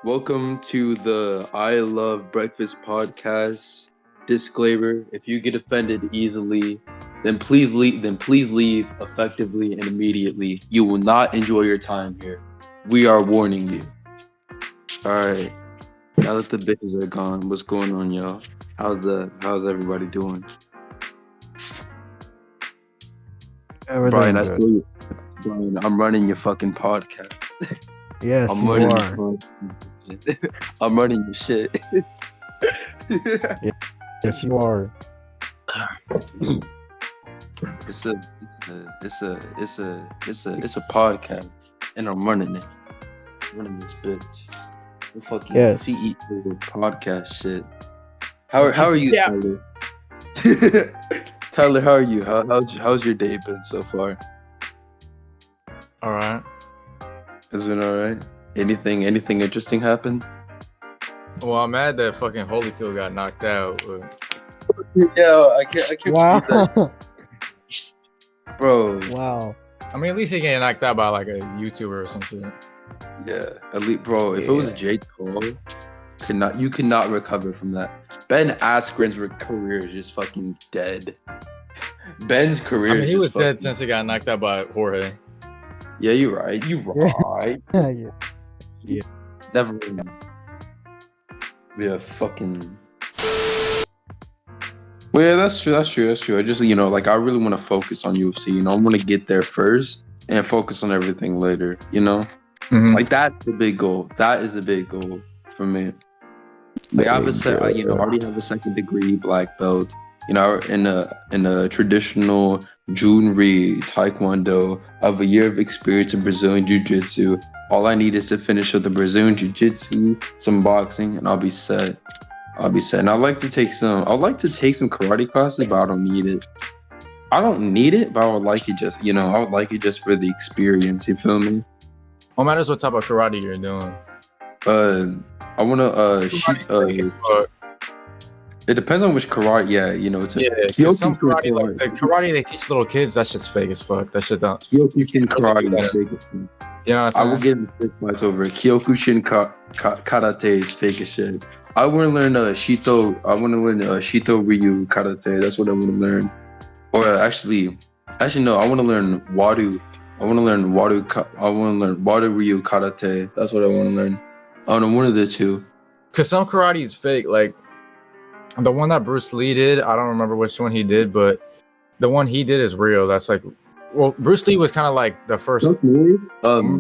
Welcome to the I Love Breakfast podcast. Disclaimer: if you get offended easily, then please leave. Effectively and immediately. You will not enjoy your time here. We are warning you. All right. Now that the bitches are gone, what's going on, y'all? How's everybody doing? Brian, I saw you. Brian, I'm running your fucking podcast. Yes, I'm you running are. I'm running your shit. Yes, you are. It's a podcast, and I'm running it. I'm running this bitch. The fucking Yes. CEO of podcast shit. How are you, Tyler? Tyler, how are you? How's your day been so far? All right. Has it been all right? Anything interesting happened? Well, I'm mad that fucking Holyfield got knocked out. Yeah, I can't believe that. Wow. Bro. Wow. I mean, at least he getting knocked out by like a YouTuber or some shit. Yeah, at least, bro. If it was Jake Paul, you could not recover from that. Ben Askren's career is just fucking dead. Ben's career. I mean, he was fucking... dead since he got knocked out by Jorge. Yeah, you're right. You're right. Yeah. Never really. Yeah, fucking. Well, yeah, that's true. I just, like, I really want to focus on UFC. I want to get there first and focus on everything later. Mm-hmm. Like, that's the big goal. That is the big goal for me. Like, I already have a second degree black belt. In a traditional Junri Taekwondo. I have a year of experience in Brazilian Jiu-Jitsu. All I need is to finish with the Brazilian Jiu-Jitsu, some boxing, and I'll be set. And I'd like to take some karate classes, but I don't need it. But I would like it just, for the experience. You feel me? What matters what type of karate you're doing? I want to shoot. It depends on which karate. Yeah, Because some karate, like the karate they teach little kids, that shit's fake as fuck. That shit don't. Kyokushin karate is fake as fuck. You know what I'm saying? I will get in fist fights over it. Kyokushin karate is fake as shit. I want to learn Shito. I want to learn Shito Ryu karate. That's what I want to learn. Or actually no. I want to learn Wado. I want to learn Wado Ryu karate. That's what I want to learn. I don't know, one of the two. Because some karate is fake. Like the one that Bruce Lee did, I don't remember which one he did, but the one he did is real. That's like, well, Bruce Lee was kind of like the first.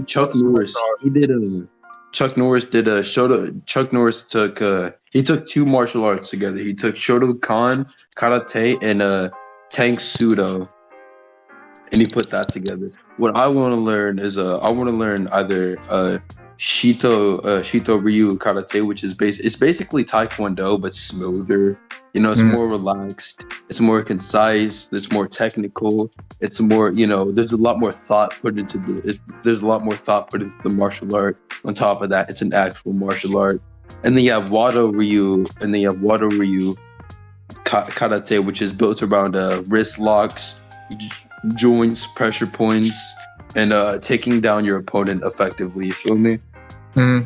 Chuck Norris. He did Chuck Norris did a Shoto. Chuck Norris took two martial arts together. He took Shotokan karate and Tank Sudo, and he put that together. What I want to learn is I want to learn either Shito Ryu karate, which is basically Taekwondo but smoother. It's more relaxed. It's more concise. It's more technical. It's more, there's a lot more thought put into the martial art. On top of that, it's an actual martial art. And then you have Wado Ryu, karate, which is built around wrist locks, joints, pressure points, and taking down your opponent effectively. You feel me? Mm-hmm.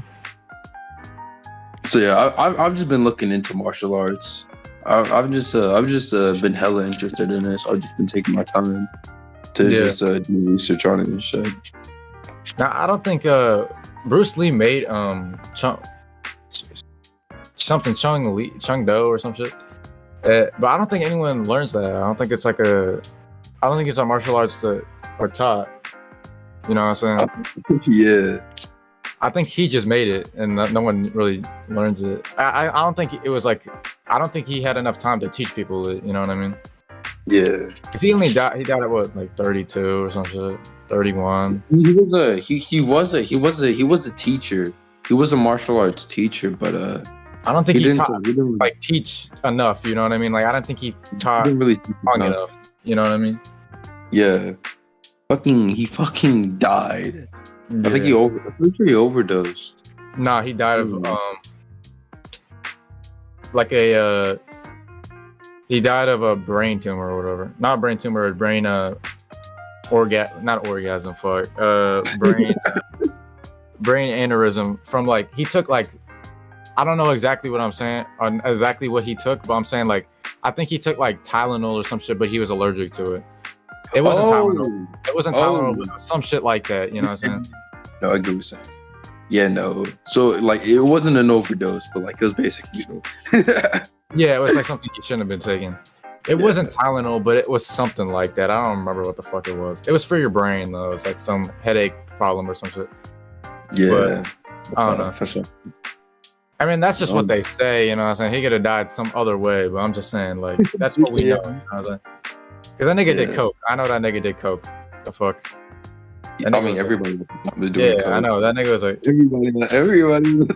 So yeah, I've just been looking into martial arts. I've just been hella interested in this. I've just been taking my time to just do research on it and shit. Now I don't think Bruce Lee made something Chung Do or some shit. But I don't think anyone learns that. I don't think it's a martial arts that are taught. You know what I'm saying? Yeah. I think he just made it, and no one really learns it. I don't think it was like. I don't think he had enough time to teach people it. You know what I mean? Yeah. Cause he only died. He died at what, like 32 or some shit, 31. He was a teacher. He was a martial arts teacher, but I don't think he didn't teach enough. You know what I mean? Like I don't think he taught long enough. You know what I mean? Yeah. He fucking died. Yeah. I think he overdosed. Nah, he died of he died of a brain tumor or whatever. Not a brain tumor, brain not orgasm. Fuck. Brain brain aneurysm from like he took like I don't know exactly what I'm saying or exactly what he took, but I'm saying like I think he took like Tylenol or some shit, but he was allergic to it. It wasn't Tylenol. It wasn't Tylenol, but some shit like that. You know what I'm saying? No, I get what you're saying. Yeah, no. So like it wasn't an overdose, but like it was basically, you know. Yeah, it was like something he shouldn't have been taking. It wasn't Tylenol, but it was something like that. I don't remember what the fuck it was. It was for your brain though. It's like some headache problem or some shit. Yeah. But, I don't know. For sure. I mean, that's just what they say, you know what I'm saying? He could have died some other way, but I'm just saying, like, that's what we know, you know what I'm saying? Because that nigga did coke. I know that nigga did coke. The fuck? I mean, everybody was doing coke. I know. That nigga was like... Everybody.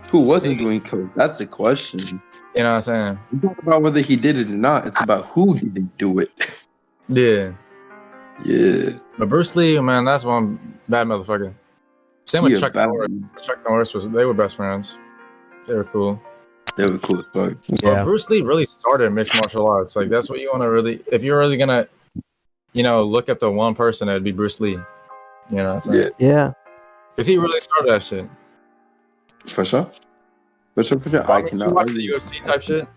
Who wasn't doing coke? That's the question. You know what I'm saying? It's not about whether he did it or not. It's about who didn't do it. Yeah. Yeah. But Bruce Lee, man, that's one bad motherfucker. Same with Chuck Norris. Chuck Norris they were best friends. They were cool. They were cool as fuck. Yeah. But Bruce Lee really started mixed martial arts. Like that's what you want to really, if you're really gonna, you know, look up to one person, it'd be Bruce Lee. You know what I'm saying? Yeah. Because he really started that shit. For sure. For sure. I cannot. You watch the UFC type shit?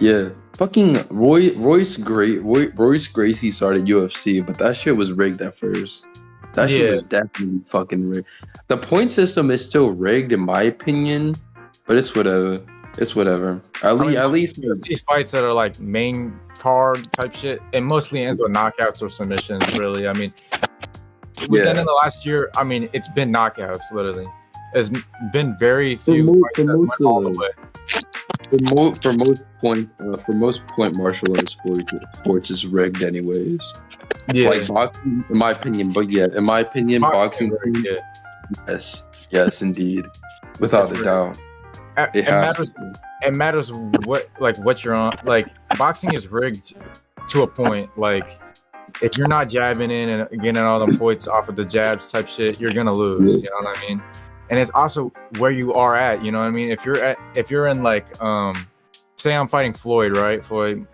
Yeah. Fucking Royce Gracie started UFC, but that shit was rigged at first. That shit was definitely fucking rigged. The point system is still rigged in my opinion, but it's whatever. It's whatever. At least these fights that are like main card type shit, it mostly ends with knockouts or submissions. Really, I mean, within the last year, I mean, it's been knockouts. Literally, there's been very few fights that went all the way. For most point martial arts sports is rigged anyways. Yeah. Like boxing, in my opinion, in my opinion, boxing yes, indeed, without a doubt. It matters what you're on. Like boxing is rigged to a point. Like if you're not jabbing in and getting all the points off of the jabs type shit, you're gonna lose. You know what I mean? And it's also where you are at. You know what I mean? If you're in like say I'm fighting Floyd, right? Floyd.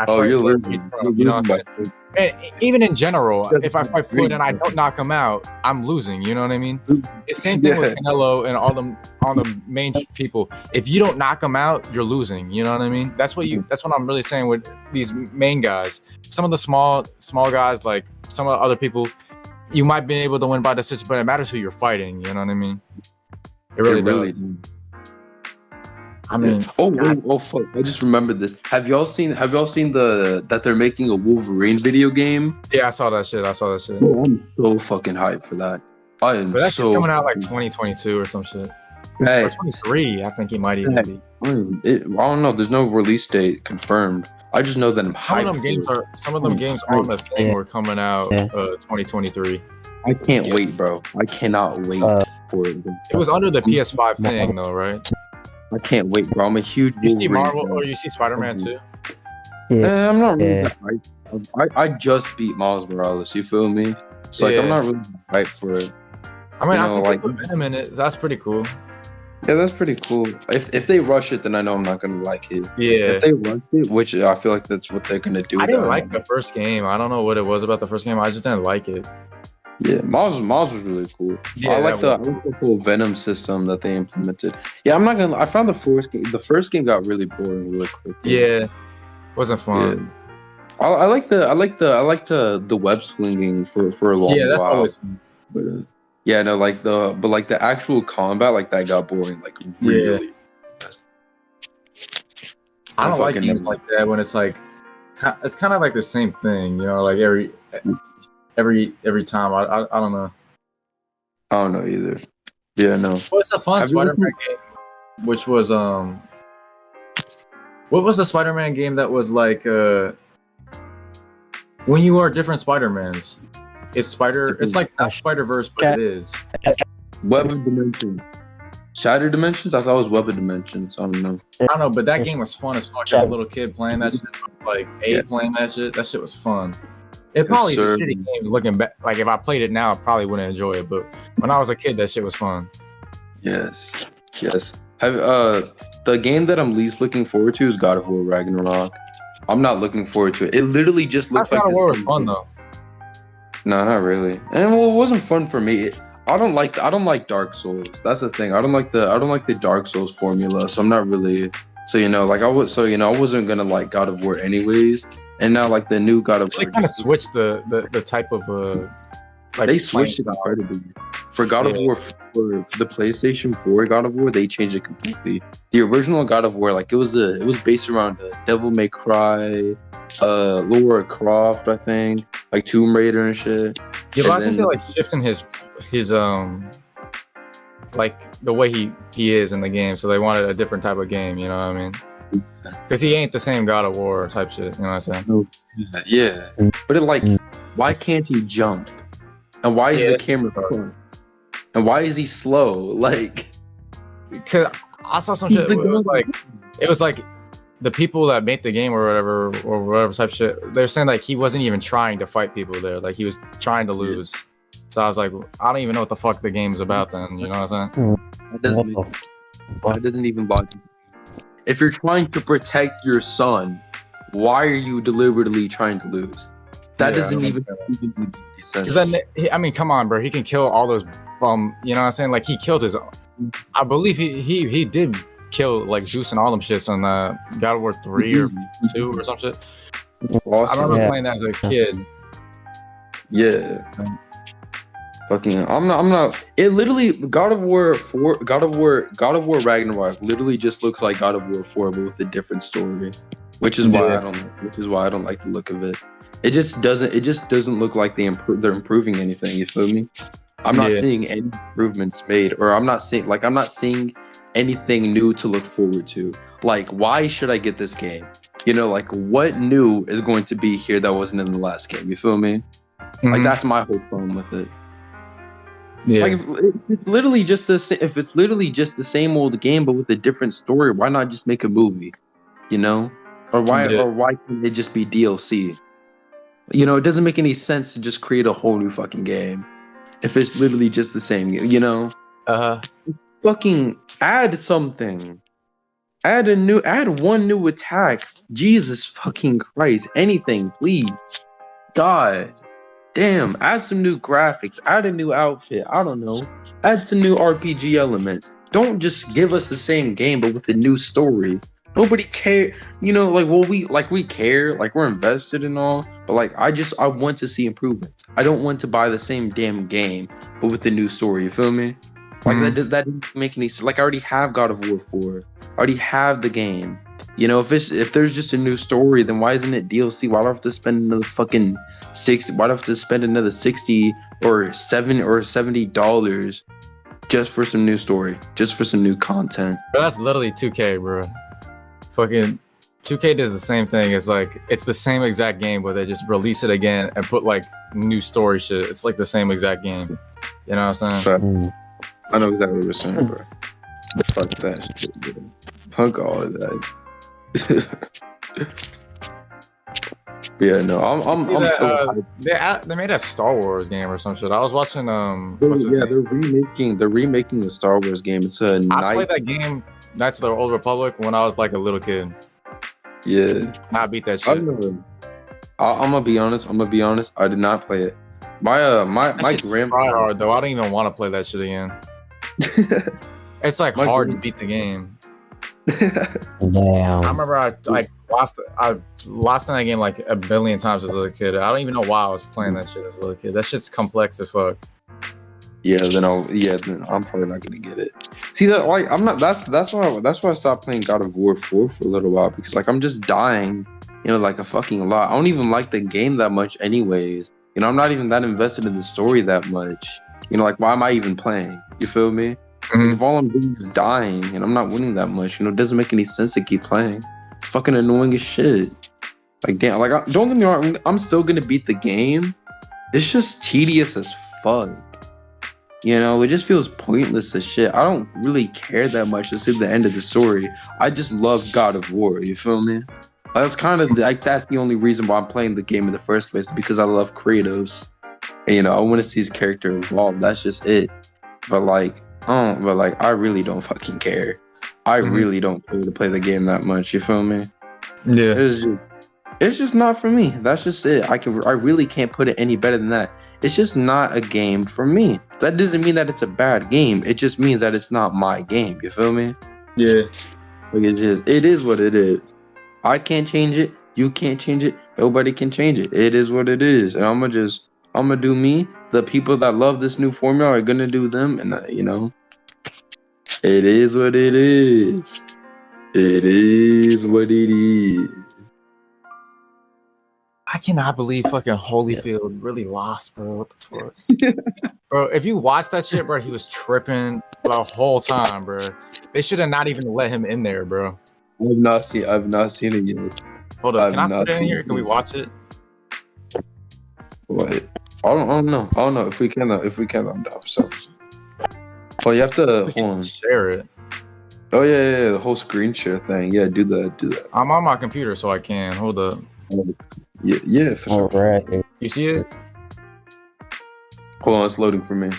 You're losing. You know what I'm saying? And even in general, if I fight Floyd and I don't knock him out, I'm losing. You know what I mean? It's same thing with Canelo and all the main people. If you don't knock them out, you're losing. You know what I mean? That's what I'm really saying with these main guys. Some of the small guys, like some of the other people, you might be able to win by decision, but it matters who you're fighting. You know what I mean? It really does. I mean, oh fuck! I just remembered this. Have y'all seen that they're making a Wolverine video game? Yeah, I saw that shit. Oh, I'm so fucking hyped for that. But that shit's coming out like 2022 or some shit. Hey, or 23, I think it might even be. I don't know. There's no release date confirmed. I just know that I'm hyped. Some of them games on the thing were coming out 2023. I can't wait, bro. I cannot wait for it. It was under the PS5 thing though, right? I can't wait, bro. I'm a huge. You see Marvel or you see Spider-Man too? I'm not really that hyped. I just beat Miles Morales. You feel me? So like, I'm not really hyped for it. I mean, I think like Venom in it. That's pretty cool. Yeah, that's pretty cool. If they rush it, then I know I'm not gonna like it. Yeah. If they rush it, which I feel like that's what they're gonna do. I didn't like the first game. I don't know what it was about the first game. I just didn't like it. Yeah, Miles was really cool. Yeah, I like the whole Venom system that they implemented. Yeah, I'm not gonna. I found the first game got really boring really quick. Yeah, wasn't fun. Yeah. I like the web swinging for a long while. Yeah, that's always fun. But, the actual combat like that got boring like really. Yeah. I don't like games like that when it's like it's kind of like the same thing, you know, like every time. I don't know. I don't know either. Yeah, no. Well, it's a fun Spider-Man game, which was what was the Spider-Man game that was like when you are different Spider-Mans? It's like not Spider-Verse, but it is. Web of Dimensions. Shattered Dimensions? I thought it was Web of Dimensions. I don't know. But that game was fun as fuck as a little kid playing that shit. Like 8 playing that shit. That shit was fun. It probably is a shitty game looking back. Like if I played it now, I probably wouldn't enjoy it. But when I was a kid, that shit was fun. Yes. The game that I'm least looking forward to is God of War Ragnarok. I'm not looking forward to it. It literally just looks like. God of War was fun though. No, not really. And well, it wasn't fun for me. I don't like Dark Souls. That's the thing. I don't like the Dark Souls formula. So I'm not really. So I wasn't gonna like God of War anyways. And now like the new God of War. They kind of switched the type of like they switched it incredibly. For God of War, for the PlayStation 4 God of War, they changed it completely. The original God of War, like it was based around Devil May Cry, Lara Croft, I think, like Tomb Raider and shit. Yeah, but I think they're like shifting his like the way he is in the game, so they wanted a different type of game. You know what I mean? Because he ain't the same God of War type shit. You know what I'm saying? Yeah, but why can't he jump? And why is the camera cool? And why is he slow? Like, because I saw some shit. It was like the people that made the game or whatever type shit. They're saying like he wasn't even trying to fight people there. Like he was trying to lose. So I was like, I don't even know what the fuck the game's about then. You know what I'm saying? It doesn't even bother me. If you're trying to protect your son, why are you deliberately trying to lose? That doesn't even make sense. Then, I mean, come on, bro. He can kill all those you know what I'm saying? Like he killed his. I believe he did kill like Zeus and all them shits on God of War 3 or 2 or some shit. Awesome. I remember playing that as a kid. Yeah. Fucking, I'm not. It literally God of War Ragnarok literally just looks like God of War 4, but with a different story, which is why I don't like the look of it. It just doesn't look like they're improving anything. You feel me? I'm not seeing any improvements made, or I'm not seeing anything new to look forward to. Like, why should I get this game? You know, like what new is going to be here that wasn't in the last game? You feel me? Mm-hmm. Like that's my whole problem with it. Yeah. Like if it's literally just the same old game but with a different story, why not just make a movie? You know? Or why can't it just be DLC? You know, it doesn't make any sense to just create a whole new fucking game if it's literally just the same game, you know? Fucking add something. Add one new attack. Jesus fucking Christ. Anything, please. God. Damn, add some new graphics, add a new outfit, I don't know. Add some new RPG elements. Don't just give us the same game but with a new story. Nobody care, you know, we care, like we're invested in all, but like I want to see improvements. I don't want to buy the same damn game but with a new story, you feel me? Like that doesn't make any sense. Like I already have God of War 4. I already have the game. You know, if there's just a new story, then why isn't it DLC? Why do I have to spend another fucking $60 or $70 just for some new story, just for some new content? But that's literally 2K, bro. Fucking 2K does the same thing. It's like it's the same exact game, but they just release it again and put like new story shit. It's like the same exact game. You know what I'm saying? I know exactly what you're saying, bro. Fuck that shit, bro. Fuck all of that. Yeah, no, they made a Star Wars game or some shit. I was watching they're remaking the Star Wars game. It's I played that game, Knights of the Old Republic, when I was like a little kid. Yeah, I beat that shit. I'm gonna be honest. I did not play it. My grandpa. Hard though. I don't even want to play that shit again. It's like hard to beat the game. Damn. I remember I lost in that game like a billion times as a little kid. I don't even know why I was playing that shit as a little kid. That shit's complex as fuck. Then I'm probably not gonna get it. See that, like, I'm not. That's why I stopped playing God of War 4 for a little while, because like I'm just dying, you know, like a fucking lot. I don't even like the game that much, anyways. You know, I'm not even that invested in the story that much. You know, like why am I even playing? You feel me? If all I'm doing is dying and I'm not winning that much, you know, it doesn't make any sense to keep playing. It's fucking annoying as shit. Like, damn, like, don't get me wrong, I'm still gonna beat the game. It's just tedious as fuck. You know, it just feels pointless as shit. I don't really care that much to see the end of the story. I just love God of War, you feel me? That's kind of, like, that's the only reason why I'm playing the game in the first place, because I love Kratos. And, you know, I want to see his character evolve. That's just it. But I really don't fucking care. I really don't care to play the game that much. You feel me? Yeah. It's just not for me. That's just it. I really can't put it any better than that. It's just not a game for me. That doesn't mean that it's a bad game. It just means that it's not my game. You feel me? Yeah. Like it is what it is. I can't change it. You can't change it. Nobody can change it. It is what it is. And I'm gonna do me. The people that love this new formula are gonna do them. And you know, it is what it is. It is what it is. I cannot believe fucking Holyfield really lost, bro. What the fuck? Bro, if you watch that shit, bro, he was tripping the whole time, bro. They should have not even let him in there, bro. I've not seen it yet. Hold up, can I I've put it in not here? Can we watch it? What? I don't know. I don't know if we can. I'm down. So. Oh, you have to We hold can on. share it. Oh yeah, the whole screen share thing. Yeah, do that. I'm on my computer, so I can. Hold up. Yeah, for sure. Alright. You see it? Hold on, it's loading for me.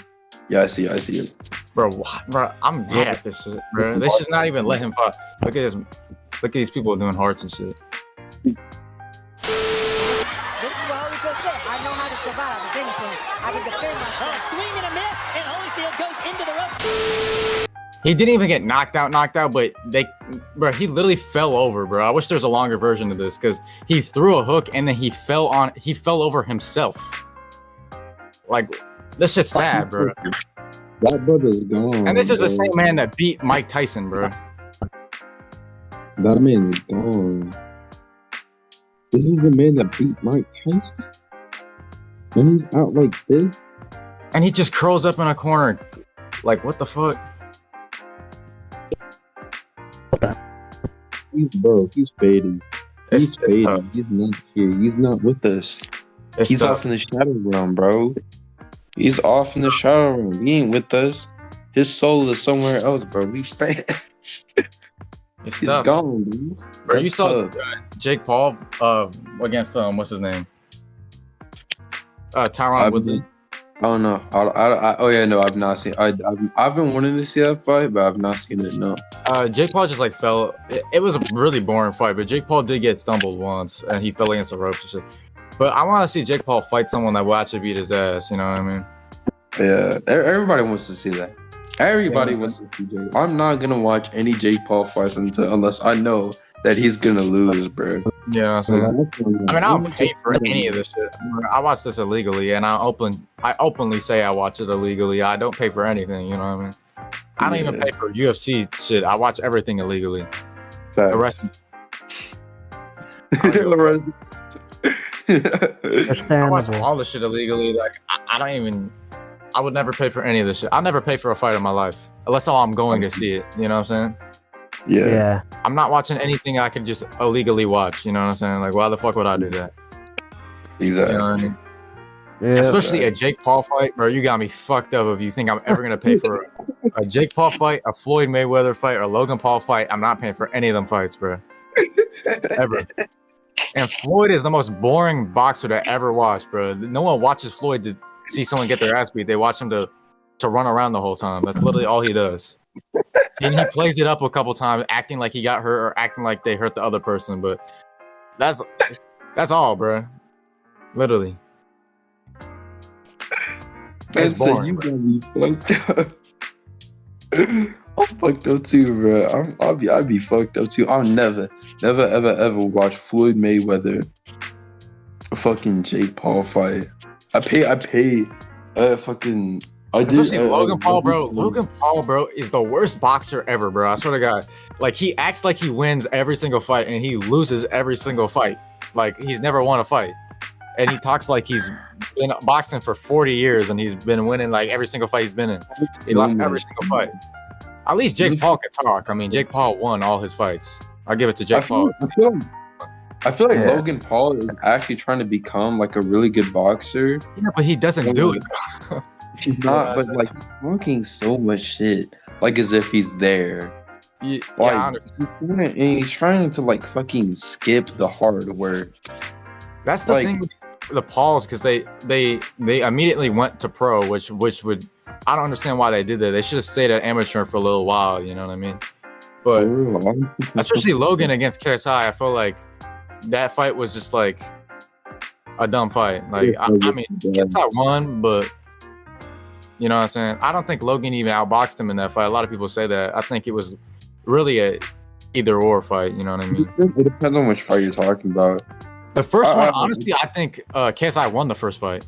Yeah, I see it. Bro, what? Bro, I'm mad at this shit, bro. They should not even let him fight. Look at this. Look at these people doing hearts and shit. This is what Holyfield said. I know how to survive. If anything, I can defend myself. Swing and a miss, and Holyfield goes into the ropes. He didn't even get knocked out, but he literally fell over, bro. I wish there was a longer version of this because he threw a hook and then he fell over himself. Like, that's just sad, bro. That brother's gone. And this is the bro. same man that beat Mike Tyson, bro. That man is gone. This is the man that beat Mike Tyson. And he's out like this. And he just curls up in a corner. Like, what the fuck? He's fading. It's He's fading. tough. He's not here. He's not with us. It's He's tough. off in the shadow realm, bro. He's off in the shadow realm. He ain't with us. His soul is somewhere else, bro. He's It's He's tough. gone, dude. Bro, you That's saw tough. Jake Paul against what's his name? Tyron I've Woodley. I don't know. Oh yeah, no, I've not seen. I've been wanting to see that fight, but I've not seen it. No. Jake Paul just like fell. It was a really boring fight, but Jake Paul did get stumbled once, and he fell against the ropes and shit. But I want to see Jake Paul fight someone that will actually beat his ass. You know what I mean? Yeah, everybody wants to see that. Everybody wants to see Jake. I'm not gonna watch any Jake Paul fights unless I know that he's gonna lose, bro. Yeah, I mean, I don't pay for any of this shit. I watch this illegally, and I openly say I watch it illegally. I don't pay for anything. You know what I mean? I don't even pay for UFC shit. I watch everything illegally. The rest. I watch all this shit illegally. Like I don't even. I would never pay for any of this shit. I'll never pay for a fight in my life unless I'm going to see it. You know what I'm saying? Yeah. I'm not watching anything I could just illegally watch. You know what I'm saying? Like, why the fuck would I do that? Exactly. You know what I mean? Yeah, Especially a Jake Paul fight, bro. You got me fucked up if you think I'm ever gonna pay for a Jake Paul fight, a Floyd Mayweather fight, or a Logan Paul fight. I'm not paying for any of them fights, bro. Ever. And Floyd is the most boring boxer to ever watch, bro. No one watches Floyd to see someone get their ass beat. They watch him to run around the whole time. That's literally all he does. And he plays it up a couple times, acting like he got hurt or acting like they hurt the other person. But that's all, bro. Literally. It's boring, you bro. got me fucked up. I'm fucked up too, bro. I'd be fucked up too. I'll never, ever watch Floyd Mayweather, a fucking Jake Paul fight. I pay. Especially Logan Paul, bro. Logan Paul, bro, is the worst boxer ever, bro. I swear to God. Like, he acts like he wins every single fight, and he loses every single fight. Like, he's never won a fight. And he talks like he's been boxing for 40 years, and he's been winning, like, every single fight he's been in. He lost every single fight. At least Jake Paul can talk. I mean, Jake Paul won all his fights. I'll give it to Jake Paul. I feel like Logan Paul is actually trying to become, like, a really good boxer. Yeah, but he doesn't do it. He's not, but like he's talking so much shit, like as if he's there. Yeah, Like, I understand. he's trying to like fucking skip the hard work. That's the like- thing with the Pauls, because they immediately went to pro, which would, I don't understand why they did that. They should have stayed at amateur for a little while. You know what I mean? But especially Logan against KSI, I feel like that fight was just like a dumb fight. Like I mean, KSI won, but you know what I'm saying? I don't think Logan even outboxed him in that fight. A lot of people say that. I think it was really a either or fight. You know what I mean? It depends on which fight you're talking about. The first one, honestly, I think KSI won the first fight.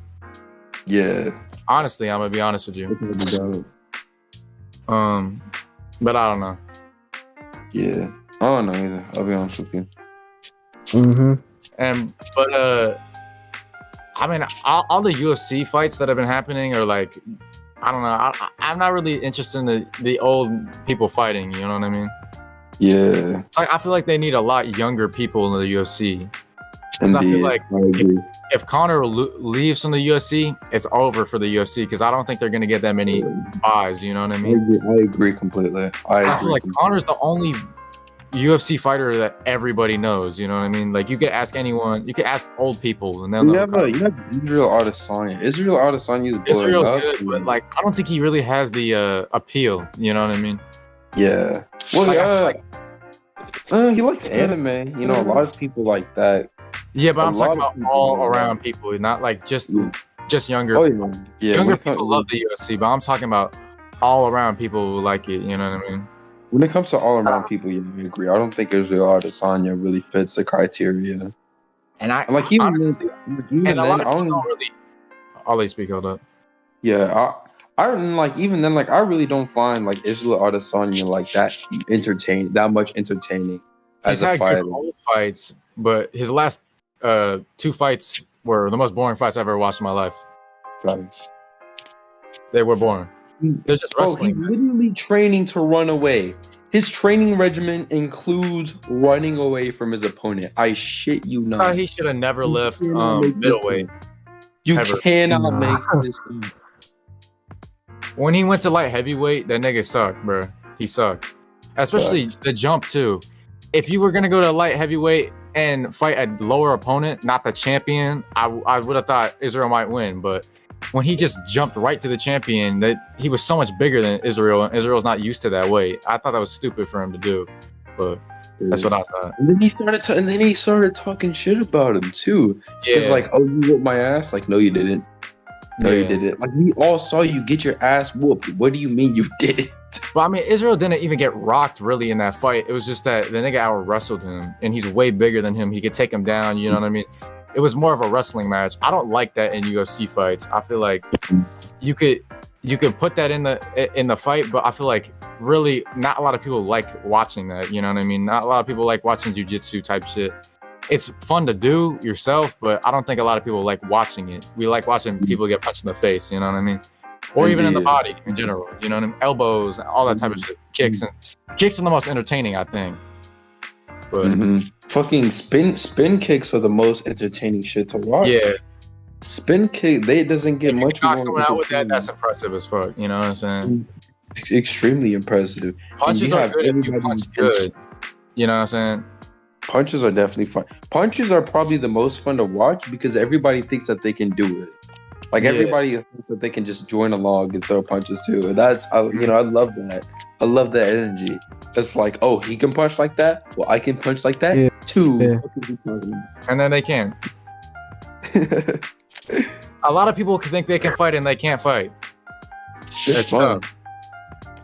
Yeah. Honestly, I'm gonna be honest with you. But I don't know. Yeah, I don't know either. I'll be honest with you. But I mean, all the UFC fights that have been happening are like, I don't know. I'm not really interested in the old people fighting. You know what I mean? Yeah. It's like I feel like they need a lot younger people in the UFC. Because I feel like if Conor leaves from the UFC, it's over for the UFC. Because I don't think they're gonna get that many buys. You know what I mean? I agree completely. I feel like Conor's the only UFC fighter that everybody knows. You know what I mean? Like you could ask anyone, you could ask old people, and they'll know. You have Israel Adesanya. Israel Adesanya is Israel's good, but like I don't think he really has the appeal. You know what I mean? Yeah. Well, he likes anime. You know, a lot of people like that. Yeah, but I'm talking about all around people, not like just younger. Oh, yeah. Younger people love the UFC, but I'm talking about all around people who like it. You know what I mean? When it comes to all around people, yeah, I agree. I don't think Israel Adesanya really fits the criteria. And I like even honestly, even and a then, lot of people don't really. I'll let you speak. Hold up. Yeah, I like even then, like I really don't find like Israel Adesanya like that much entertaining as a fighter. Good old fights, but his last 2 fights were the most boring fights I've ever watched in my life. Facts. They were boring. They're just wrestling. He's literally training to run away. His training regimen includes running away from his opponent. I shit you not. He should have never left middleweight. You cannot make this. When he went to light heavyweight, that nigga sucked, bro. He sucked. Especially the jump too. If you were gonna go to light heavyweight and fight a lower opponent, not the champion, I would have thought Israel might win. But when he just jumped right to the champion, that he was so much bigger than Israel, and Israel's not used to that weight. I thought that was stupid for him to do, but that's what I thought. And then he started talking shit about him too. Yeah, it's like, oh, you whooped my ass. Like, no, you didn't. No, you didn't. Like, we all saw you get your ass whooped. What do you mean you didn't? Well, I mean, Israel didn't even get rocked really in that fight. It was just that the nigga out wrestled him, and he's way bigger than him. He could take him down. You know what I mean? It was more of a wrestling match. I don't like that in UFC fights. I feel like you could put that in the fight, but I feel like really not a lot of people like watching that. You know what I mean? Not a lot of people like watching jiu-jitsu type shit. It's fun to do yourself, but I don't think a lot of people like watching it. We like watching people get punched in the face. You know what I mean? Or even in the body in general. You know what I mean? Elbows, all that type of shit. Kicks are the most entertaining, I think. But fucking spin kicks are the most entertaining shit to watch. Yeah, spin kick. It doesn't get much more. Coming out with that, that's impressive as fuck. You know what I'm saying? Extremely impressive. Punches are good if you punch good. You know what I'm saying? Punches are definitely fun. Punches are probably the most fun to watch because everybody thinks that they can do it. Like everybody thinks that they can just join along and throw punches too. And that's I love that. I love that energy. It's like, oh, he can punch like that. Well, I can punch like that too. Yeah. And then they can. A lot of people think they can fight and they can't fight. It's fun. Tough.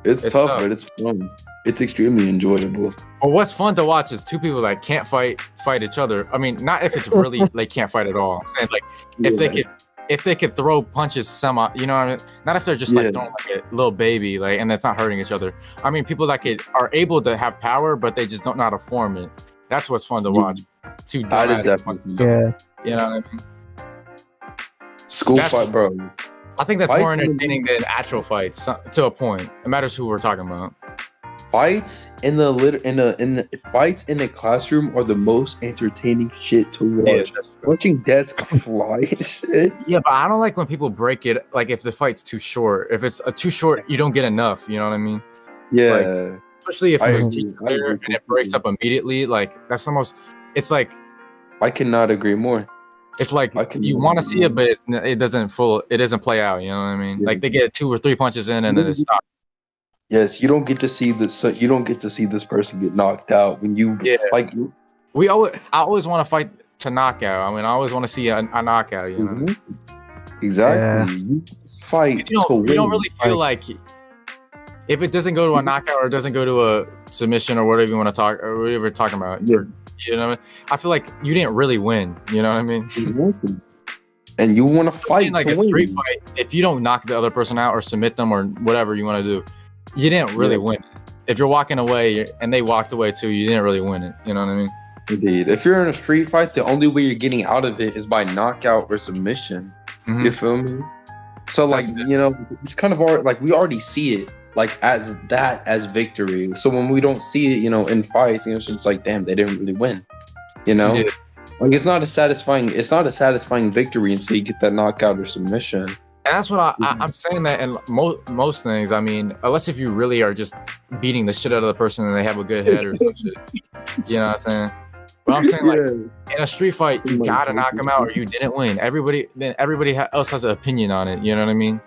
It's tough, but it's fun. It's extremely enjoyable. Well, what's fun to watch is 2 people that can't fight each other. I mean, not if it's really they can't fight at all. I'm saying like if they could throw punches you know what I mean? Not if they're just like throwing like a little baby, like, and that's not hurting each other. I mean, people that are able to have power, but they just don't know how to form it. That's what's fun to watch. That is definitely you know what I mean? School fight, bro. I think that's more entertaining than actual fights to a point. It matters who we're talking about. Fights in the fights in the classroom are the most entertaining shit to watch. Yeah, watching desks fly and shit. Yeah, but I don't like when people break it. Like if the fight's too short. If it's too short, you don't get enough. You know what I mean? Yeah. Like, especially if there's teeth there and it breaks up immediately. Like that's the most. It's like. I cannot agree more. It's like you want to see it, but it doesn't play out. You know what I mean? Yeah. Like they get 2 or 3 punches in and then it stops. Yes, you don't get to see this. You don't get to see this person get knocked out when you like. I always want to fight to knockout. I mean, I always want to see a knockout. You know, Exactly. Yeah. You fight you to win. don't really feel like if it doesn't go to a knockout or it doesn't go to a submission or whatever you want to talk or whatever you're talking about. Yeah. You know, I feel like you didn't really win. You know what I mean? Exactly. And you want to fight like to a win. street fight. If you don't knock the other person out or submit them or whatever you want to do, you didn't really win. If you're walking away and they walked away too, you didn't really win it. You know what I mean? Indeed. If you're in a street fight, the only way you're getting out of it is by knockout or submission. You feel me? So like, you know, it's kind of like we already see it like as victory. So when we don't see it, you know, in fights, you know, it's just like, damn, they didn't really win. You know? Yeah. Like it's not a satisfying victory until you get that knockout or submission. And that's what I'm saying that in most things. I mean, unless if you really are just beating the shit out of the person and they have a good head or some shit. You know what I'm saying? But I'm saying like in a street fight, you gotta knock them out or you didn't win. Everybody else has an opinion on it. You know what I mean?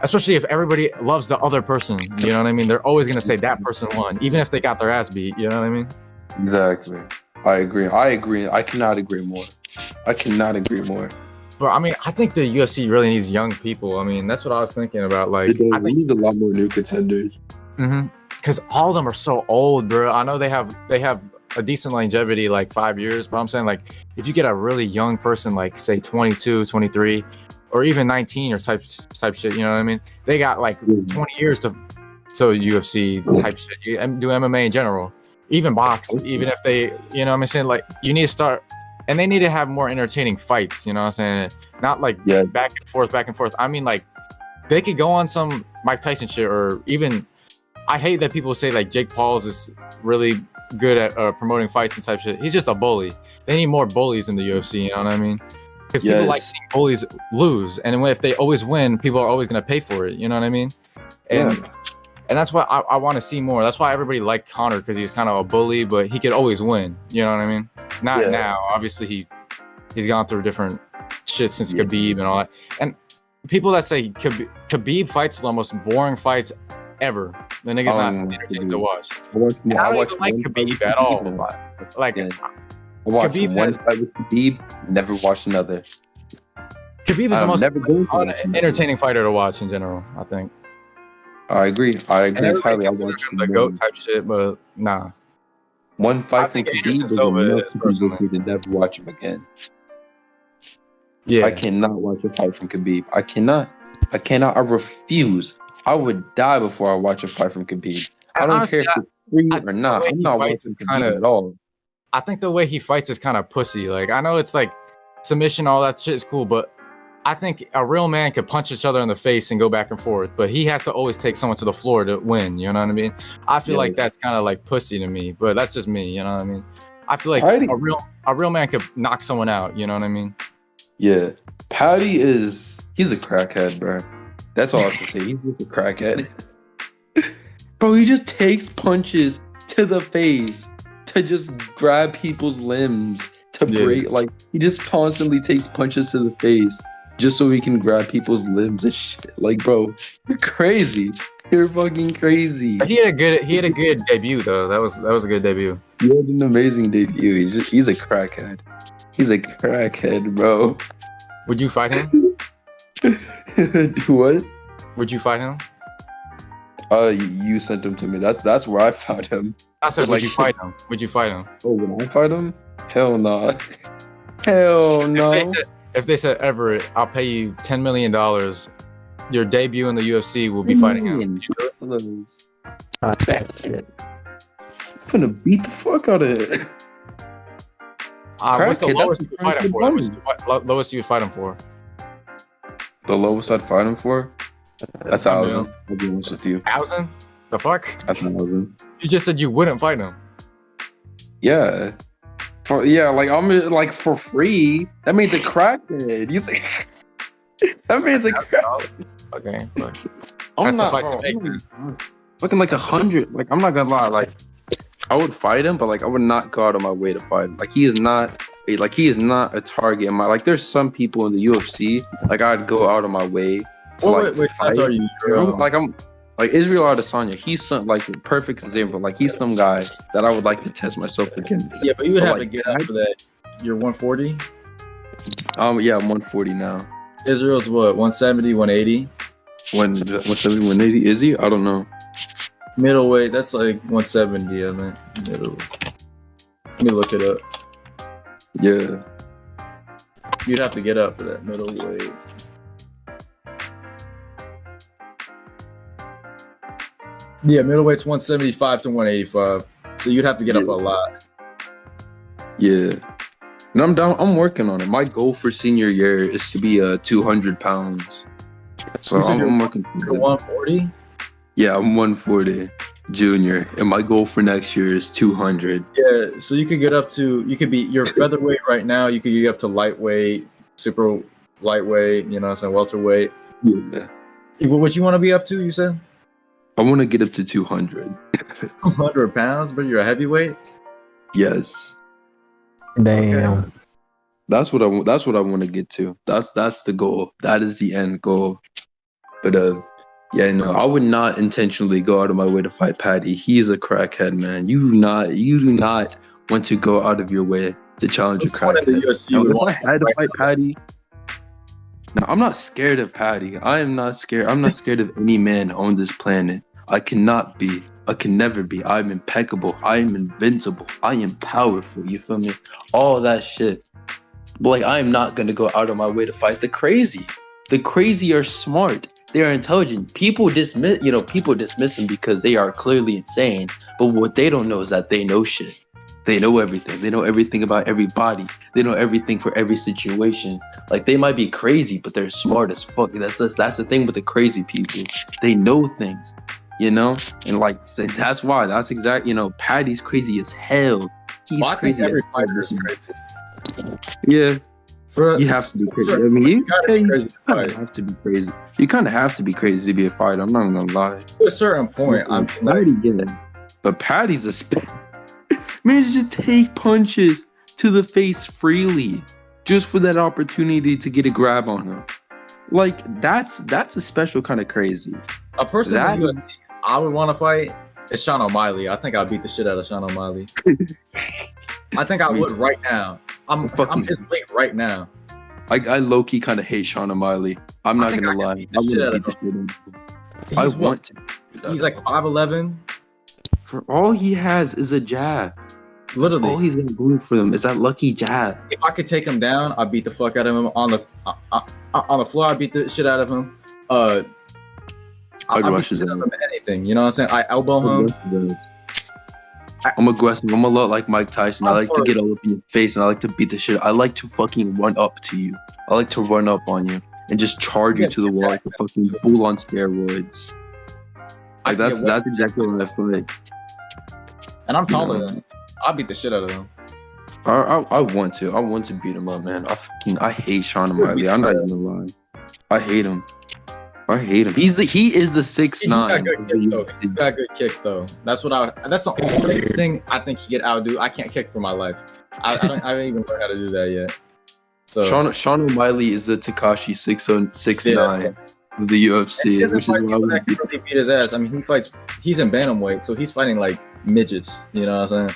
Especially if everybody loves the other person. You know what I mean? They're always gonna say that person won, even if they got their ass beat. You know what I mean? Exactly. I agree. I cannot agree more. But I mean, I think the UFC really needs young people. I mean, that's what I was thinking about. Like, I think need a lot more new contenders. Because all of them are so old, bro. I know they have a decent longevity, like 5 years. But I'm saying, like, if you get a really young person, like say 22, 23, or even 19 or type shit, you know what I mean? They got like 20 years to UFC type shit. You do MMA in general. Even box, even if they, you know what I'm saying? Like, you need to start, and they need to have more entertaining fights, you know what I'm saying? Not like back and forth. I mean, like, they could go on some Mike Tyson shit, or even, I hate that people say, like, Jake Paul's is really good at promoting fights and type shit. He's just a bully. They need more bullies in the UFC, you know what I mean? Because people like seeing bullies lose, and if they always win, people are always going to pay for it, you know what I mean? And that's what I want to see more. That's why everybody liked Conor, because he's kind of a bully, but he could always win. You know what I mean? Not now. Obviously, he's gone through different shit since Khabib and all that. And people that say Khabib fights are the most boring fights ever. The nigga's not entertaining to watch. I don't even like Khabib at all. Like, I watched one fight with Khabib, never watched another. Khabib is the most entertaining fighter to watch in general, I think. I agree entirely. I watched the GOAT type shit, but nah. One fight from Khabib is enough to never watch him again. Yeah, I cannot watch a fight from Khabib. I cannot. I refuse. I would die before I watch a fight from Khabib. I don't honestly care if it's free or not. I'm not watching Khabib at all. I think the way he fights is kind of pussy. Like, I know it's like submission, all that shit is cool, but I think a real man could punch each other in the face and go back and forth, but he has to always take someone to the floor to win. You know what I mean? I feel like that's kind of like pussy to me, but that's just me. You know what I mean? I feel like a real man could knock someone out. You know what I mean? Yeah, Patty he's a crackhead, bro. That's all I have to say. He's just a crackhead. Bro, he just takes punches to the face to just grab people's limbs, to break. Like, he just constantly takes punches to the face just so he can grab people's limbs and shit. Like, bro, you're crazy. You're fucking crazy. He had a good debut though. That was a good debut. He had an amazing debut. He's a crackhead. He's a crackhead, bro. Would you fight him? Do what? Would you fight him? You sent him to me. That's where I found him. I said, would you fight him? Would you fight him? Oh, would I fight him? Hell no. Nah. Hell no. If they said, Everett, I'll pay you $10 million, your debut in the UFC will be fighting him. That shit. I'm gonna beat the fuck out of it. What's the lowest you would fight him for? What's the lowest you would fight him for? The lowest I'd fight him for? 1,000. I'll be honest with you. 1,000? The fuck? 1,000. You just said you wouldn't fight him. Yeah. Like, I'm like, for free. That means a crackhead. You think? That means a crackhead. Okay. I'm not looking like 100. Like, I'm not gonna lie. Like, I would fight him, but like, I would not go out of my way to fight him. Like, he is not a target. Like, there's some people in the UFC. Like, I'd go out of my way. What class are you? Like, Like Israel Adesanya, he's some like the perfect example. Like he's some guy that I would like to test myself against. Yeah, but you would have like, to get up for that. You're 140. Yeah, I'm 140 now. Israel's what? 170, 180. 170, 180 is he? I don't know. Middleweight, that's like 170, I think. Middle. Let me look it up. Yeah. You'd have to get up for that middleweight. Yeah, middleweight's 175 to 185. So you'd have to get up a lot. Yeah. And I'm down. I'm working on it. My goal for senior year is to be 200 pounds. So I'm working for 140. Yeah, I'm 140 junior, and my goal for next year is 200. Yeah, so you could get up to. You could be your featherweight right now. You could get up to lightweight, super lightweight. You know, what I'm saying welterweight. Yeah. What you want to be up to? You said. I want to get up to 200. 200 pounds, but you're a heavyweight. Yes. Damn. Okay. That's what I want to get to. That's the goal. That is the end goal. But yeah, no, I would not intentionally go out of my way to fight Paddy. He's a crackhead, man. You do not want to go out of your way to challenge a crackhead. If I had to fight Paddy. No, I'm not scared of Paddy. I am not scared. I'm not scared of any man on this planet. I cannot be. I can never be. I'm impeccable. I am invincible. I am powerful. You feel me? All that shit. But like, I am not gonna go out of my way to fight the crazy. The crazy are smart. They are intelligent. People dismiss them because they are clearly insane. But what they don't know is that they know shit. They know everything. They know everything about everybody. They know everything for every situation. Like, they might be crazy, but they're smart as fuck. That's the thing with the crazy people. They know things, you know? And like, that's why. That's exactly, Paddy's crazy as hell. He's crazy. Every fighter is crazy. Yeah. You have to be crazy. I mean, you kind of have to be crazy. You kind of have to be crazy to be a fighter. I'm not gonna lie. To a certain point, I mean, but Paddy's a man. Just take punches to the face freely, just for that opportunity to get a grab on him. Like that's a special kind of crazy. A person in the UFC I would want to fight is Sean O'Malley. I think I'd beat the shit out of Sean O'Malley. I think I would right now. I'm his weight right now. I low-key kind of hate Sean O'Malley. I'm not gonna lie. I want to beat the shit out of him. I want to. He's like 5'11". For all he has is a jab. Literally, all he's gonna do for them is that lucky jab. If I could take him down, I'd beat the fuck out of him on the floor. I'd beat the shit out of him. I'd beat the shit out of him at anything. You know what I'm saying? I elbow him. I'm aggressive. I'm a lot like Mike Tyson. I like to get all up in your face, and I like to beat the shit. I like to fucking run up to you. I like to run up on you and just charge you to the wall like a fucking bull on steroids. Like that's exactly what I feel like. And I'm taller than him. I'll beat the shit out of him. I want to beat him up, man. I hate Sean O'Malley. I'm not even gonna lie. I hate him. He is the 6'9". He got good kicks though. That's the only thing I think he get outdo. I can't kick for my life. I haven't even learned how to do that yet. So Sean O'Malley is the Tekashi 6'9" of the UFC, which is why I can really beat his ass. I mean, he's in bantamweight, so he's fighting like midgets. You know what I'm saying?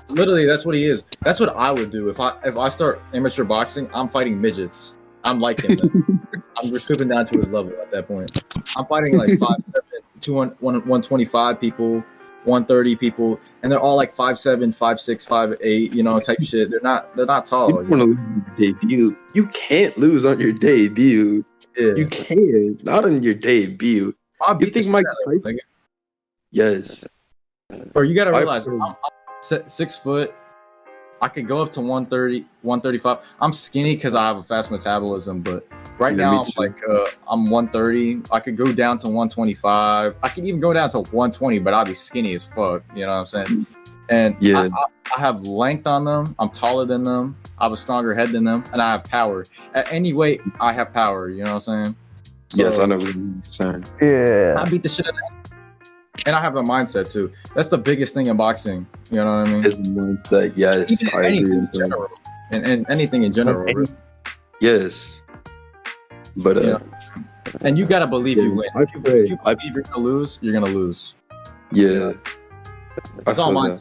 Literally, that's what he is. That's what I would do if I start amateur boxing. I'm fighting midgets. I'm like him. I'm stooping down to his level at that point. I'm fighting like 5'7", 125 people, 130 people, and they're all like 5'7", 5'6", 5'8", you know, type shit. They're not tall. You want to lose your debut? You can't lose on your debut. Yeah. You can't. Not on your debut. You think Mike Tyson? Yes. Or you gotta realize, I'm 6 foot. I could go up to 130, 135. I'm skinny because I have a fast metabolism, but right now I'm 130. I could go down to 125. I could even go down to 120, but I'll be skinny as fuck. You know what I'm saying? And yeah, I have length on them. I'm taller than them. I have a stronger head than them, and I have power. At any weight, I have power. You know what I'm saying? So, yes, I know what you're saying. Yeah. I beat the shit out of them. And I have a mindset too. That's the biggest thing in boxing. You know what I mean? His mindset, yes. Even anything in general. And anything in general. Really. Yes. But And you gotta believe you win. I If you believe you're gonna lose, you're gonna lose. Yeah. That's all mine.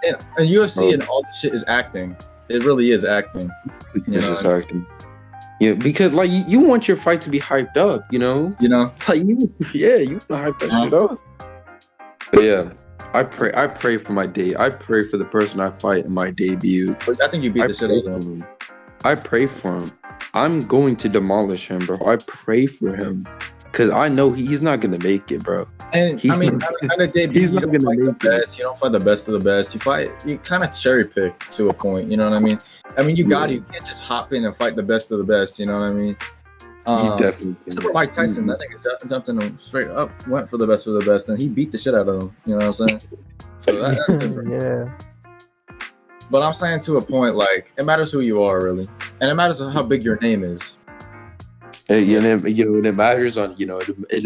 And UFC and all this shit is acting. It really is acting. It's just acting. Yeah, because like you want your fight to be hyped up, you know? Like you want to hype that shit up. But yeah, I pray for my day. I pray for the person I fight in my debut. I think you beat the shit out of him. I pray for him. I'm going to demolish him, bro. I pray for him. Cause I know he's not gonna make it, bro. And he's I mean, at a debut, he's not gonna fight make the best. You don't fight the best of the best. You kind of cherry pick to a point. You know what I mean? You can't just hop in and fight the best of the best. You know what I mean? You definitely. Except for Mike Tyson, that nigga jumped in him straight up, went for the best of the best, and he beat the shit out of him. You know what I'm saying? So that's different. Yeah. But I'm saying to a point, like it matters who you are, really, and it matters how big your name is. And it matters on it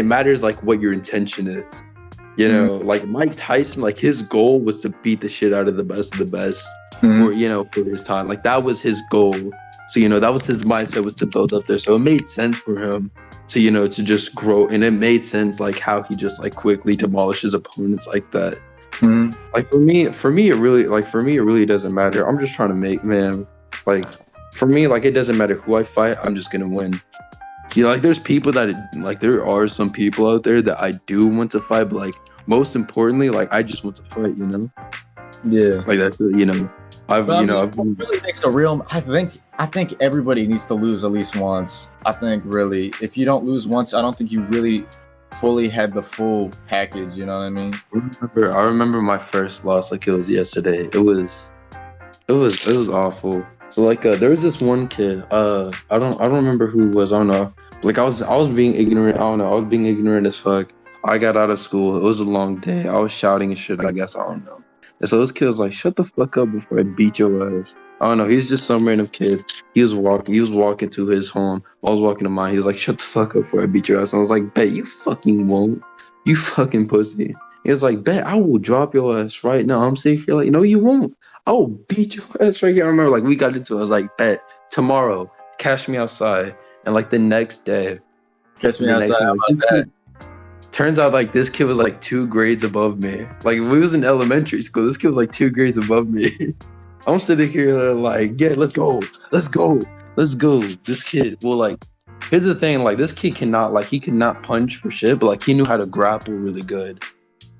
matters like what your intention is. You know, like Mike Tyson, like his goal was to beat the shit out of the best of the best for his time. Like that was his goal. So that was his mindset, was to build up there. So it made sense for him to to just grow, and it made sense like how he just like quickly demolishes opponents like that. Like for me it really doesn't matter. I'm just trying to make for me, like, it doesn't matter who I fight, I'm just gonna win. Like, there's people there are some people out there that I do want to fight, but, like, most importantly, like, I just want to fight, Yeah. Like, that's, what really makes a real, I think everybody needs to lose at least once. I think, really, if you don't lose once, I don't think you really fully had the full package, you know what I mean? I remember my first loss, like, it was yesterday. It was awful. So like there was this one kid, I don't remember who it was, I don't know. Like I was being ignorant, I don't know, I was being ignorant as fuck. I got out of school, it was a long day, I was shouting and shit, I guess, I don't know. And so this kid was like, shut the fuck up before I beat your ass. I don't know, he's just some random kid. He was walking to his home, I was walking to mine, he was like, shut the fuck up before I beat your ass. And I was like, bet you fucking won't, you fucking pussy. He was like, bet I will drop your ass right now. I'm sitting here like, no you won't. I will beat your ass right here. I remember, like, we got into it. I was like, bet, tomorrow, catch me outside. And, like, the next day. Catch me outside, how about that? Turns out, like, this kid was, like, 2 grades above me. Like, we was in elementary school. This kid was, like, 2 grades above me. I'm sitting here, like, yeah, let's go. This kid, well, like, here's the thing. Like, this kid he cannot punch for shit, but, like, he knew how to grapple really good.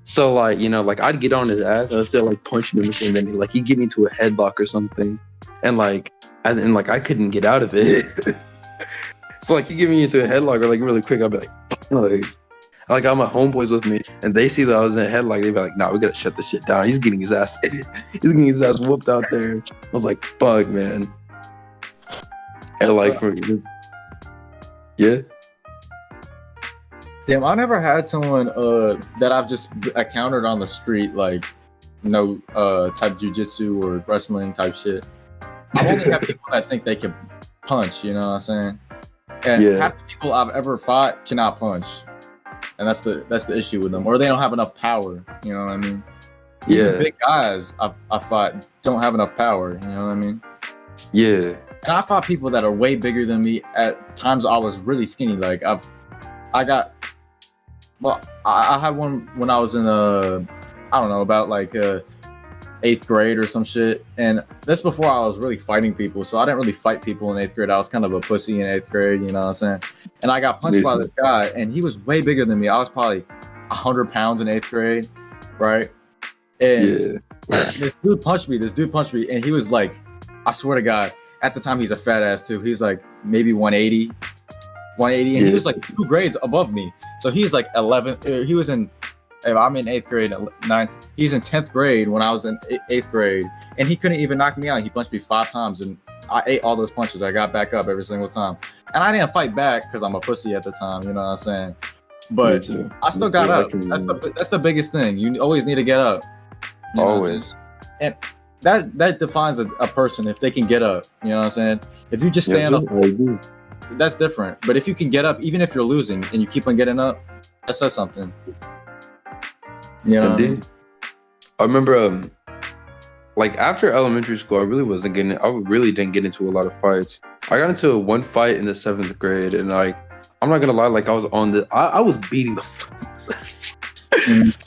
So, like, like, I'd get on his ass, and I'd start, like, punching him, and then, like, he'd get me into a headlock or something, and, like, I couldn't get out of it. So, like, he'd get me into a headlock, or, like, really quick, I'd be like, I got my homeboys with me, and they see that I was in a headlock, they'd be like, nah, we gotta shut this shit down, he's getting his ass whooped out there. I was like, fuck, man. And, like, yeah. Damn, I never had someone that I've just encountered on the street, like, type jiu-jitsu or wrestling type shit. I only have people that think they can punch, you know what I'm saying? And half the people I've ever fought cannot punch. And that's the issue with them. Or they don't have enough power, you know what I mean? Even big guys I fought don't have enough power, you know what I mean? Yeah. And I fought people that are way bigger than me. At times I was really skinny. Like, I had one when I was in I don't know, about like 8th grade or some shit, and that's before I was really fighting people, so I didn't really fight people in 8th grade. I was kind of a pussy in 8th grade, you know what I'm saying? And I got punched by this guy, and he was way bigger than me. I was probably 100 pounds in 8th grade, right? And this dude punched me, and he was like, I swear to God, at the time he's a fat ass too. He's like maybe 180, and he was like 2 grades above me. So he's like 11. He was in, I'm in 8th grade, 9th. He's in 10th grade when I was in 8th grade, and he couldn't even knock me out. He punched me 5 times, and I ate all those punches. I got back up every single time, and I didn't fight back because I'm a pussy at the time. You know what I'm saying? But I still got up. That's the biggest thing. You always need to get up. Always. And that defines a person, if they can get up. You know what I'm saying? If you just stand up, that's different. But if you can get up, even if you're losing and you keep on getting up, that says something. You know? I remember, like, after elementary school, I really didn't get into a lot of fights. I got into one fight in the 7th grade, and like, I'm not gonna lie, like I was on the, I was beating the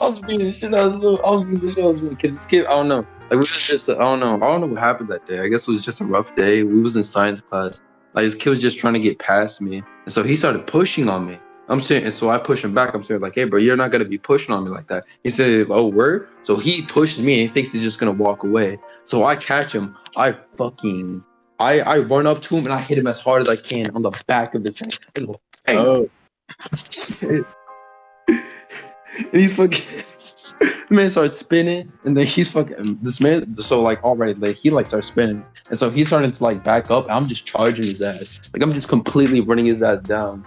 I was beating the shit out of the kid. This kid, I don't know. Like, we was just, I don't know what happened that day. I guess it was just a rough day. We was in science class. Like, this kid was just trying to get past me, and so he started pushing on me. I'm saying, and so I push him back. I'm saying, like, hey, bro, you're not gonna be pushing on me like that. He said, oh, word? So he pushes me, and he thinks he's just gonna walk away. So I catch him. I run up to him, and I hit him as hard as I can on the back of his head. I go, hey. Oh. And he's fucking, the man starts spinning, and then he's fucking, this man, so like already, like he like starts spinning, and so he's starting to like back up, and I'm just charging his ass, like I'm just completely running his ass down,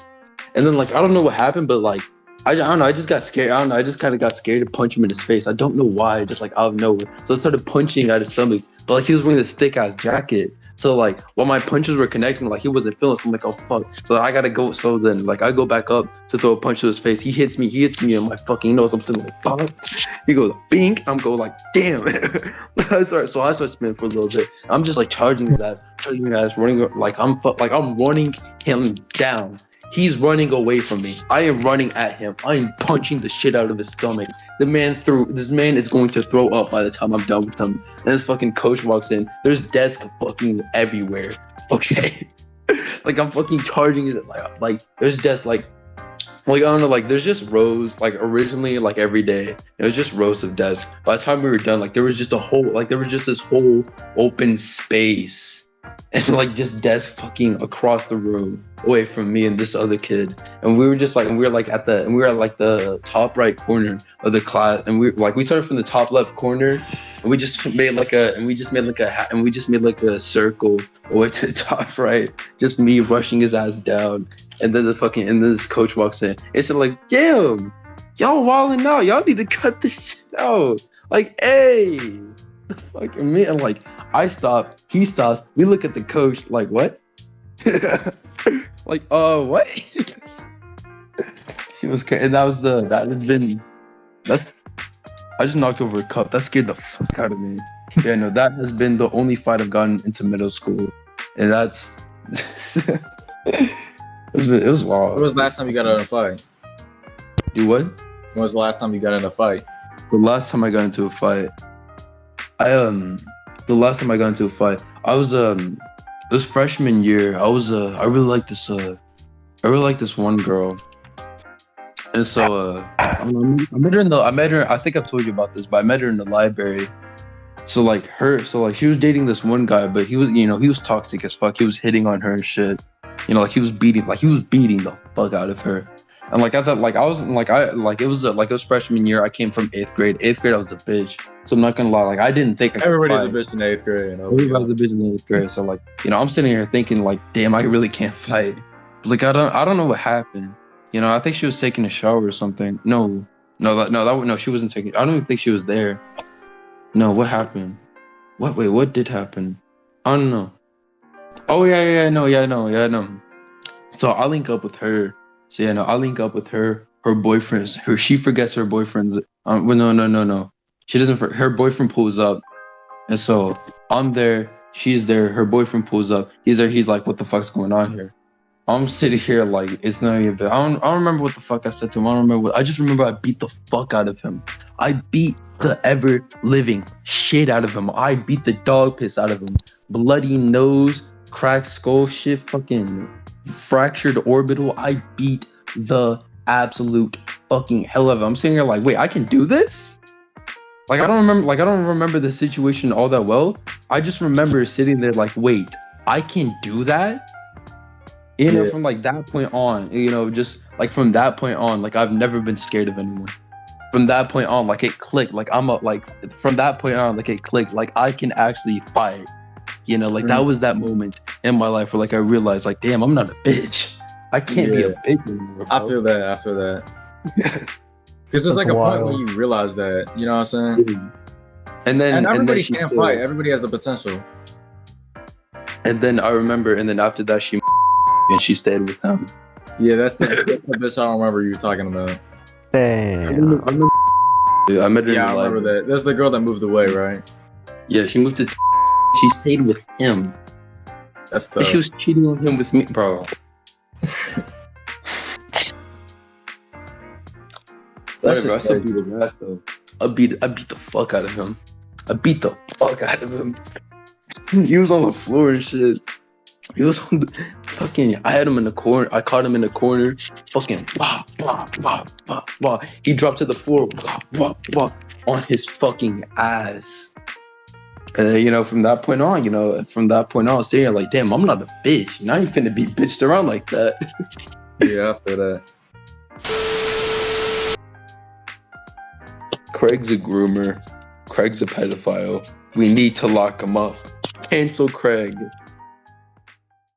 and then like I don't know what happened, but like I don't know, I just got scared. I don't know, I just kind of got scared to punch him in his face. I don't know why, just like out of nowhere. So I started punching at his stomach, but like he was wearing this thick ass jacket. So like while my punches were connecting, like he wasn't feeling. So I'm like, oh fuck. So I gotta go. So then like I go back up to throw a punch to his face. He hits me in my fucking nose. I'm sitting like, fuck. He goes bink. I'm going like, damn. So I start spinning for a little bit. I'm just like charging his ass, running like I'm running him down. He's running away from me. I am running at him. I am punching the shit out of his stomach. This man is going to throw up by the time I'm done with him. And this fucking coach walks in. There's desks fucking everywhere. Okay. Like I'm fucking charging it. Like there's desks like I don't know, like there's just rows, like originally like every day it was just rows of desks. By the time we were done, like there was just this whole open space. And like just desk fucking across the room away from me and this other kid, and we were at the top right corner of the class, and we started from the top left corner, and we just made like a circle away to the top right, just me rushing his ass down, and then this coach walks in. It's like, damn, y'all wilding out, y'all need to cut this shit out, like, hey. Fucking me, and like I stop, he stops, we look at the coach like, what? Like, what? She was crazy, and I just knocked over a cup. That scared the fuck out of me. Yeah, no, that has been the only fight I've gotten into middle school, and that's it was wild. When was the last time you got in a fight? Do what? When was the last time you got in a fight? The last time I got into a fight, the last time I got into a fight, I was it was freshman year. I really like this one girl, and so I met her. I think I've told you about this, but I met her in the library. So she was dating this one guy, but he was toxic as fuck. He was hitting on her and shit. He was beating the fuck out of her. And like I thought, it was freshman year. I came from 8th grade. 8th grade, I was a bitch. So I'm not gonna lie, like I didn't think everybody's a bitch in 8th grade. Everybody's a bitch in 8th grade. So like, I'm sitting here thinking like, damn, I really can't fight. But like I don't know what happened. I think she was taking a shower or something. No, she wasn't taking. I don't even think she was there. No, what happened? What did happen? I don't know. Oh yeah, no. So I link up with her. So yeah, no, I link up with her. Her boyfriends. She forgets her boyfriend's. No. She doesn't. Her boyfriend pulls up, and so I'm there. She's there. Her boyfriend pulls up. He's there. He's like, "What the fuck's going on here?" I'm sitting here like it's not even. I don't remember what the fuck I said to him. I just remember I beat the fuck out of him. I beat the ever living shit out of him. I beat the dog piss out of him. Bloody nose, cracked skull, shit, fucking fractured orbital. I beat the absolute fucking hell of it. I'm sitting here like, wait, I can do this? I don't remember the situation all that well. I just remember sitting there like, wait, I can do that? From like that point on, just like from that point on, like I've never been scared of anyone. From that point on, like it clicked. From that point on, like it clicked. Like I can actually fight. That was that moment in my life where like I realized like, damn, I'm not a bitch. I can't be a bitch anymore, bro. I feel that. Because there's like a point when you realize that, you know what I'm saying? And everybody can fight. Everybody has the potential. And then I remember, after that she and she stayed with him. Yeah, that's the bitch I don't remember you talking about. Damn. I met her. Yeah, I remember that. That's the girl that moved away, right? Yeah, she moved to. She stayed with him. That's And tough. she was cheating on him with me, bro. That's Whatever, I just still crazy. beat his ass though. I beat the fuck out of him. I beat the fuck out of him. He was on the floor and shit. He was on the fucking. I had him in the corner. I caught him in the corner. Fucking bah, bah, bah, bah, bah. He dropped to the floor. Bah, bah, bah, on his fucking ass. You know, from that point on, I was saying like, damn, I'm not a bitch. You know, I ain't finna be bitched around like that. Yeah, after that. Craig's a groomer. Craig's a pedophile. We need to lock him up. Cancel Craig.